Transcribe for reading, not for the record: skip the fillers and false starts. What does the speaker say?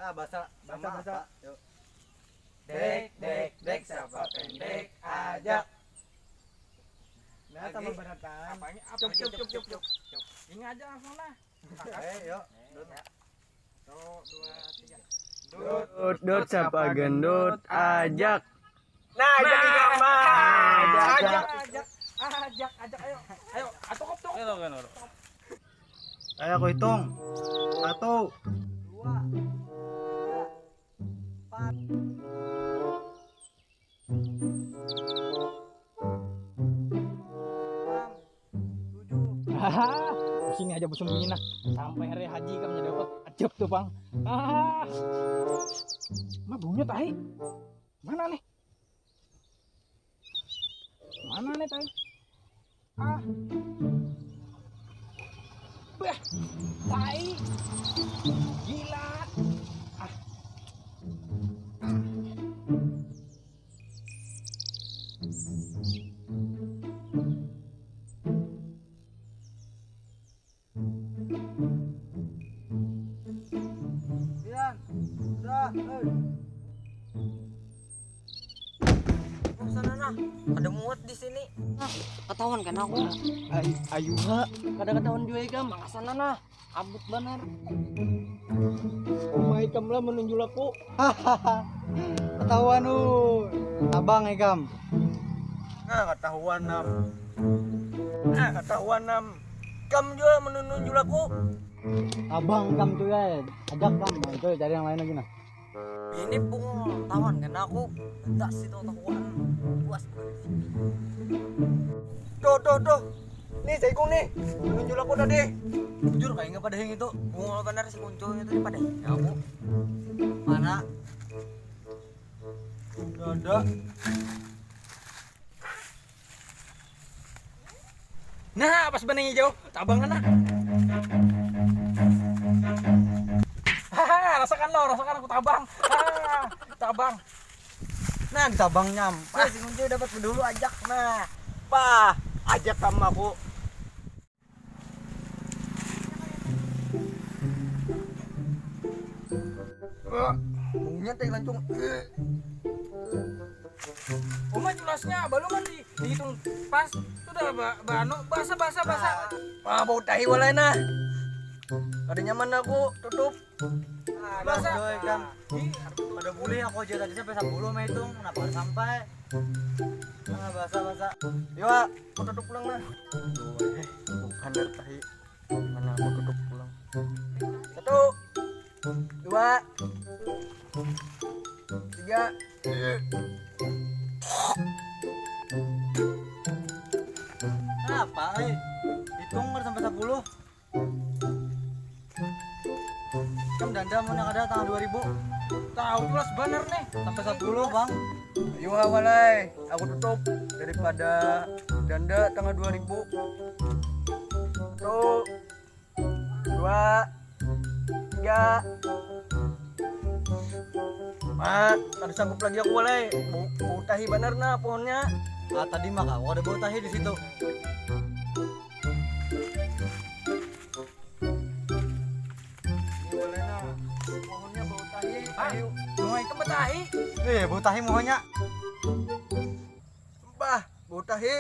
Nah, bahasa Bahasa. apa? Yuk. Dek, siapa pendek aja. Nah, sama baratan. Apanya? Apa? Cuk. Ini aja langsung lah. Yuk. Dut. 1, 2, 3. Dut siapa gendut ajak. Nah, jadi gambar. Ajak, ayo. Ayo, atau kop dong. Ayo aku hitung. 1 2 Di sini aja bersembunyi nah. Sampai hari haji kamu dapat ajab tuh, Bang. Mah bunyi tahi. Mana nih? Mana nih tahi? Bah, tahi. Gila. Sana nah, ada muat di sini. Nah, ketahuan kan aku. Ayo ha. Kada ketahuan juga ikam. Sana nah, abut bener. Oh my kam lah menunjuk aku. Ketahuan lu. Abang Ikam. Ketahuan Nam. Ketahuan Nam. Kam juga menunjuk aku. Abang kam tuh ya. Ajak kam. Nah, itu cari yang lain lagi nah. Ini pun tawan kan aku. Tak sih tahuan. Puas. Tuh. Nih, Jaikung nih. Menunjuk aku tadi. Jujur kayak nggak pada yang itu. Bungol bener si kunculnya tadi pada. Ya aku. Mana? Ada. Nah, pas benangnya jauh, tabang kan nah. Rasakan aku tabang. Tabang. Nah, di tabangnya. Pas si kuncul dapat dulu ajak nah. Pah, ajak sama aku. Bungnya teh lancung. Oma jelasnya belum kan dihitung pas. Itu udah bano basah. Wah, bau tahi walai nah. Ada nyaman aku tutup. Basah. Doy kan. Pada boleh aku aja tadi sampai 10 mah hitung. Kenapa harus sampai? Nah, basah. Yuk, aku tutup pulang nah. Bukan dari tahi. Mana aku tutup pulang. 1 2 3. Apa? Hitung sampai 10. Kamu danda mana ada tanggal 2000? Tahu jelas bener nih. Sampai 10 bang. Ayo hawalai, aku tutup daripada danda tanggal 2000. 1 2 3. Ada sanggup lagi aku walai. Bau tahi bener nah pohonnya. Tadi mah aku ada bau tahi di situ. Ini walai nah. Pohonnya bau tahi. Ayo. Mau ikan betahi. Bau tahi mohonnya. Bah, bau tahi.